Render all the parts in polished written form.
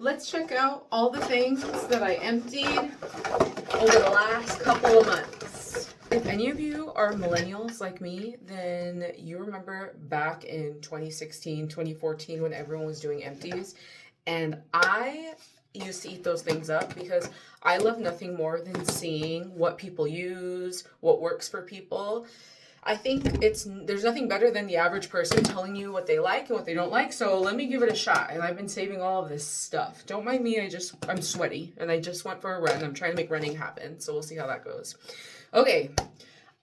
let's check out all the things that I emptied over the last couple of months. If any of you are millennials like me, then you remember back in 2016, 2014 when everyone was doing empties. And I used to eat those things up because I love nothing more than seeing what people use, what works for people. I think there's nothing better than the average person telling you what they like and what they don't like. So let me give it a shot. And I've been saving all of this stuff. Don't mind me. I'm sweaty and I just went for a run. I'm trying to make running happen. So we'll see how that goes. Okay.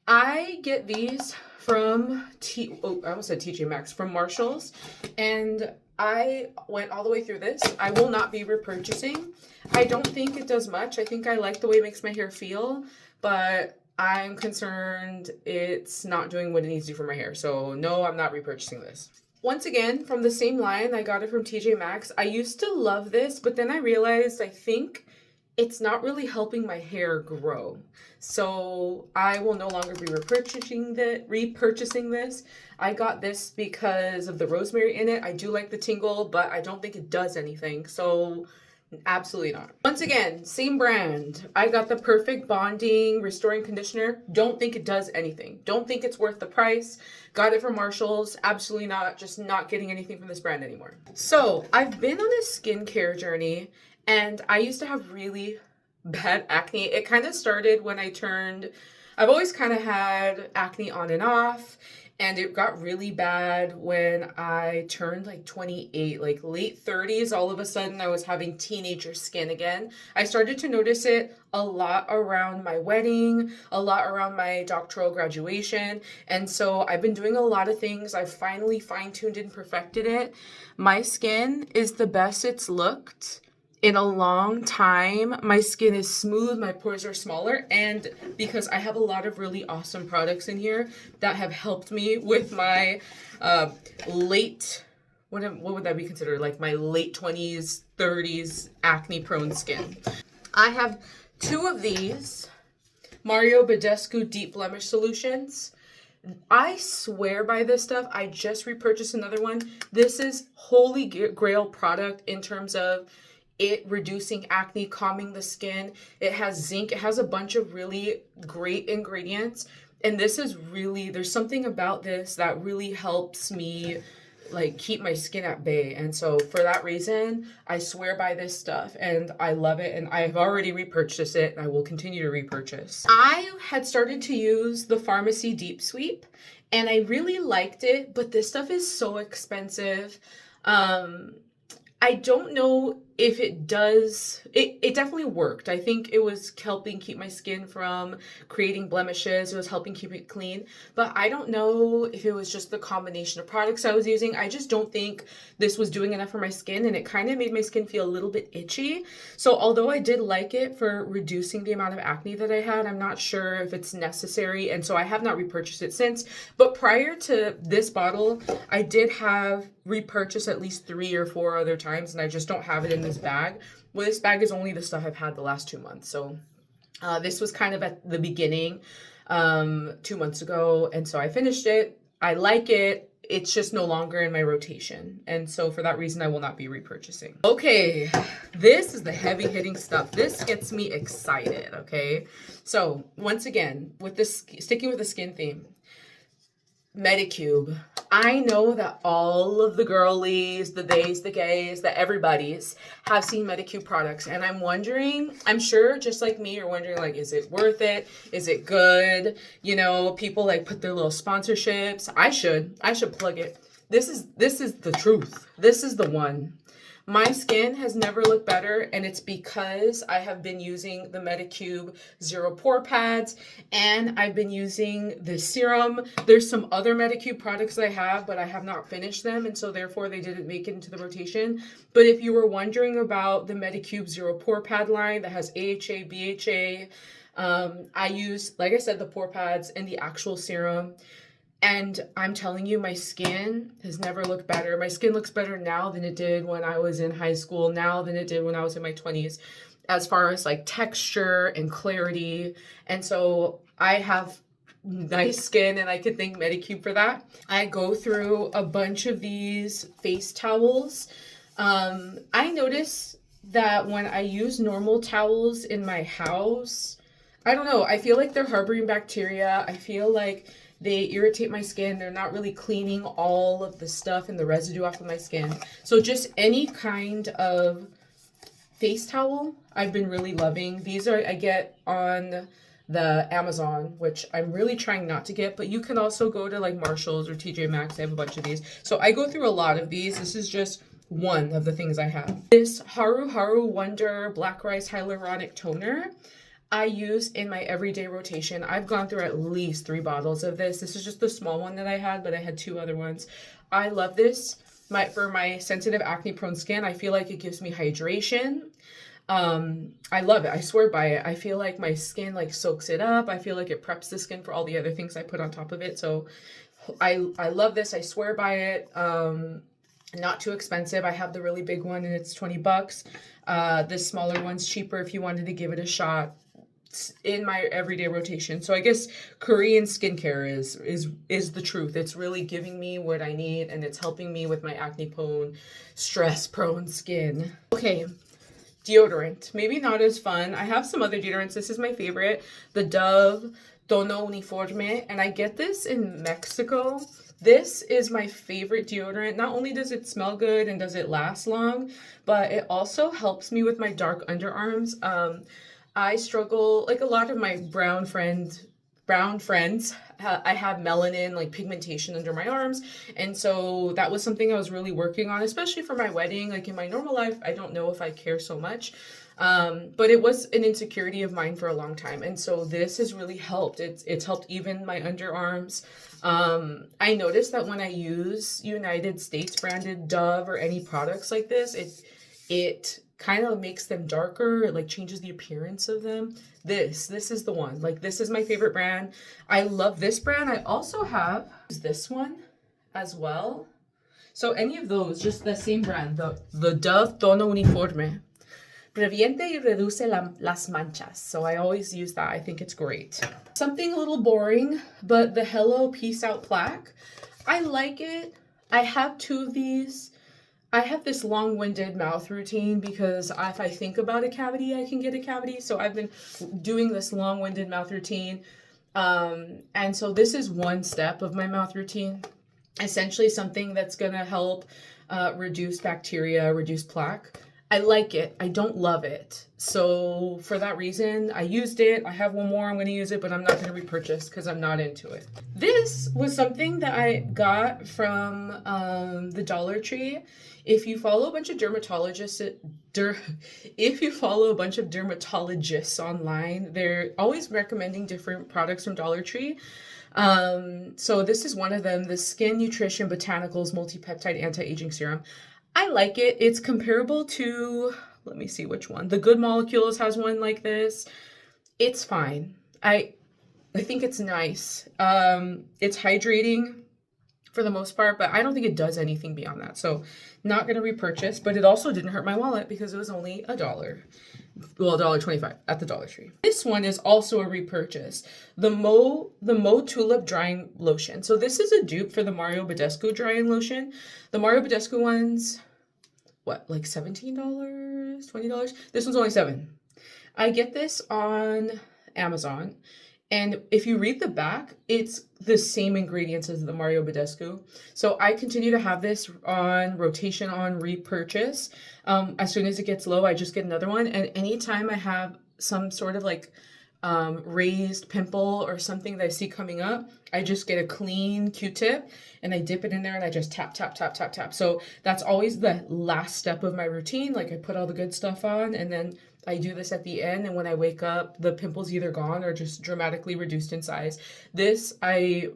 I get these from I almost said TJ Maxx, from Marshalls. And I went all the way through this. I will not be repurchasing. I don't think it does much. I think I like the way it makes my hair feel, but I'm concerned it's not doing what it needs to do for my hair. So no, I'm not repurchasing this. Once again, from the same line, I got it from TJ Maxx. I used to love this, but then I realized I think it's not really helping my hair grow. So I will no longer be repurchasing this. I got this because of the rosemary in it. I do like the tingle, but I don't think it does anything. So absolutely not. Once again, same brand. I got the Perfect Bonding Restoring Conditioner. Don't think it does anything. Don't think it's worth the price. Got it from Marshalls. Absolutely not. Just not getting anything from this brand anymore. So I've been on a skincare journey, and I used to have really bad acne. It kind of started when I've always kind of had acne on and off. And it got really bad when I turned like 28, like late 30s. All of a sudden, I was having teenager skin again. I started to notice it a lot around my wedding, a lot around my doctoral graduation. And so I've been doing a lot of things. I've finally fine-tuned and perfected it. My skin is the best it's looked in a long time. My skin is smooth, my pores are smaller, and because I have a lot of really awesome products in here that have helped me with my what would that be considered? Like my late 20s, 30s acne prone skin. I have 2 of these Mario Badescu Deep Blemish Solutions. I swear by this stuff. I just repurchased another one. This is holy grail product in terms of it reducing acne, calming the skin. It has zinc. It has a bunch of really great ingredients. And this is really, there's something about this that really helps me like keep my skin at bay. And so for that reason, I swear by this stuff and I love it. And I've already repurchased it and I will continue to repurchase. I had started to use the Pharmacy Deep Sweep and I really liked it, but this stuff is so expensive. I don't know if it does, it definitely worked. I think it was helping keep my skin from creating blemishes. It was helping keep it clean. But I don't know if it was just the combination of products I was using. I just don't think this was doing enough for my skin, and it kind of made my skin feel a little bit itchy. So although I did like it for reducing the amount of acne that I had, I'm not sure if it's necessary. And so I have not repurchased it since. But prior to this bottle, I did have repurchased at least 3 or 4 other times, and I just don't have it in this bag. Well, this bag is only the stuff I've had the last 2 months. So this was kind of at the beginning 2 months ago. And so I finished it. I like it. It's just no longer in my rotation. And so for that reason, I will not be repurchasing. Okay, this is the heavy hitting stuff. This gets me excited, okay? So once again, with this, sticking with the skin theme, Medicube. I know that all of the girlies, the theys, the gays, the everybody's have seen Medicube products. And I'm wondering, I'm sure just like me, you're wondering like, is it worth it? Is it good? You know, people like put their little sponsorships. I should plug it. This is the truth. This is the one. My skin has never looked better, and it's because I have been using the Medicube Zero Pore Pads, and I've been using the serum. There's some other Medicube products I have, but I have not finished them, and so therefore they didn't make it into the rotation. But if you were wondering about the Medicube Zero Pore Pad line that has AHA, BHA, I use, like I said, the pore pads and the actual serum. And I'm telling you, my skin has never looked better. My skin looks better now than it did when I was in high school, now than it did when I was in my 20s, as far as like texture and clarity. And so I have nice skin, and I could thank Medicube for that. I go through a bunch of these face towels. I notice that when I use normal towels in my house, I don't know, I feel like they're harboring bacteria. I feel like they irritate my skin. They're not really cleaning all of the stuff and the residue off of my skin. So just any kind of face towel I've been really loving. These are I get on the Amazon, which I'm really trying not to get, but you can also go to like Marshalls or TJ Maxx. I have a bunch of these. So I go through a lot of these. This is just one of the things I have. This Haru Haru Wonder Black Rice Hyaluronic Toner I use in my everyday rotation. I've gone through at least 3 bottles of this. This is just the small one that I had, but I had 2 other ones. I love this. For my sensitive acne prone skin, I feel like it gives me hydration. I love it. I swear by it. I feel like my skin like soaks it up. I feel like it preps the skin for all the other things I put on top of it. So I love this. I swear by it. Not too expensive. I have the really big one and it's $20. This smaller one's cheaper if you wanted to give it a shot in my everyday rotation. So I guess Korean skincare is the truth. It's really giving me what I need and it's helping me with my acne prone, stress prone skin. Okay, deodorant. Maybe not as fun. I have some other deodorants. This is my favorite, the Dove Tono Uniforme, and I get this in Mexico. This is my favorite deodorant. Not only does it smell good and does it last long, but it also helps me with my dark underarms. I struggle, like a lot of my brown friends, I have melanin, like pigmentation under my arms. And so that was something I was really working on, especially for my wedding. Like in my normal life, I don't know if I care so much. But it was an insecurity of mine for a long time. And so this has really helped. It's helped even my underarms. I noticed that when I use United States branded Dove or any products like this, it kind of makes them darker. It like changes the appearance of them. This is the one. Like this is my favorite brand. I love this brand. I also have this one as well. So any of those, just the same brand, the Dove Tono Uniforme. Previente y reduce las manchas. So I always use that. I think it's great. Something a little boring, but the Hello Peace Out plaque. I like it. I have 2 of these. I have this long-winded mouth routine because if I think about a cavity, I can get a cavity. So I've been doing this long-winded mouth routine. And so this is one step of my mouth routine. Essentially something that's going to help reduce bacteria, reduce plaque. I like it. I don't love it. So for that reason, I used it. I have one more. I'm going to use it, but I'm not going to repurchase because I'm not into it. This was something that I got from the Dollar Tree. If you follow a bunch of dermatologists online, they're always recommending different products from Dollar Tree. So this is one of them, the Skin Nutrition Botanicals Multi-Peptide Anti-Aging Serum. I like it. It's comparable to, let me see which one. The Good Molecules has one like this. It's fine. I think it's nice. It's hydrating for the most part, but I don't think it does anything beyond that. So not going to repurchase, but it also didn't hurt my wallet because it was only $1. Well, $1.25 at the Dollar Tree. This one is also a repurchase. The Mo Tulip Drying Lotion. So this is a dupe for the Mario Badescu Drying Lotion. The Mario Badescu one's, what, like $17? $20? This one's only $7. I get this on Amazon. And if you read the back, it's the same ingredients as the Mario Badescu. So I continue to have this on rotation on repurchase. As soon as it gets low, I just get another one. And anytime I have some sort of like raised pimple or something that I see coming up, I just get a clean Q-tip and I dip it in there and I just tap, tap, tap, tap, tap. So that's always the last step of my routine. Like I put all the good stuff on and then I do this at the end, and when I wake up, the pimple's either gone or just dramatically reduced in size. Any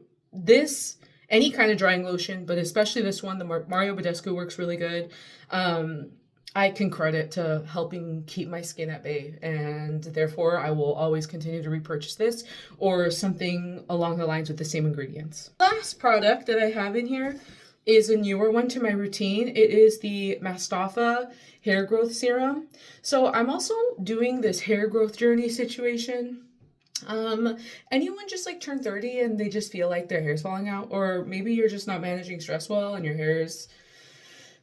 kind of drying lotion, but especially this one, the Mario Badescu works really good. I can credit to helping keep my skin at bay, and therefore I will always continue to repurchase this or something along the lines with the same ingredients. Last product that I have in here is a newer one to my routine. It is the Mustafa Hair Growth Serum. So I'm also doing this hair growth journey situation. Anyone just like turned 30 and they just feel like their hair's falling out, or maybe you're just not managing stress well and your hair is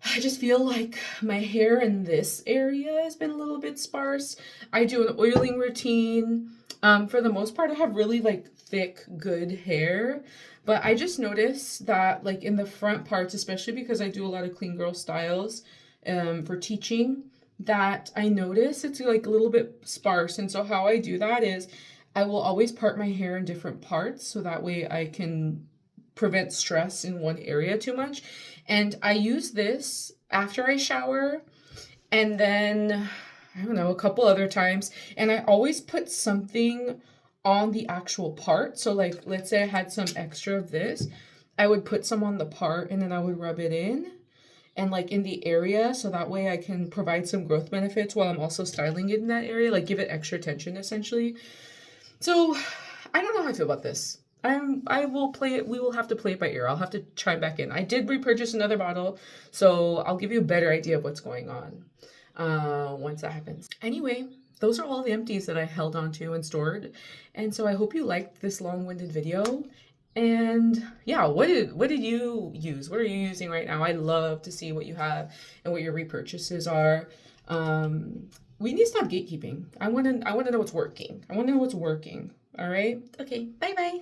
I just feel like my hair in this area has been a little bit sparse. I do an oiling routine. For the most part, I have really like thick, good hair. But I just noticed that like in the front parts, especially because I do a lot of clean girl styles for teaching, that I notice it's like a little bit sparse. And so how I do that is I will always part my hair in different parts so that way I can prevent stress in one area too much. And I use this after I shower and then I don't know, a couple other times. And I always put something on the actual part. So like let's say I had some extra of this, I would put some on the part and then I would rub it in and like in the area so that way I can provide some growth benefits while I'm also styling it in that area, like give it extra attention essentially. So I don't know how I feel about this. I will play it. We will have to play it by ear. I'll have to chime back in. I did repurchase another bottle, so I'll give you a better idea of what's going on once that happens. Anyway, those are all the empties that I held onto and stored. And so I hope you liked this long-winded video. And yeah, what did you use? What are you using right now? I'd love to see what you have and what your repurchases are. We need to stop gatekeeping. I want to know what's working. I want to know what's working. All right? Okay. Bye-bye.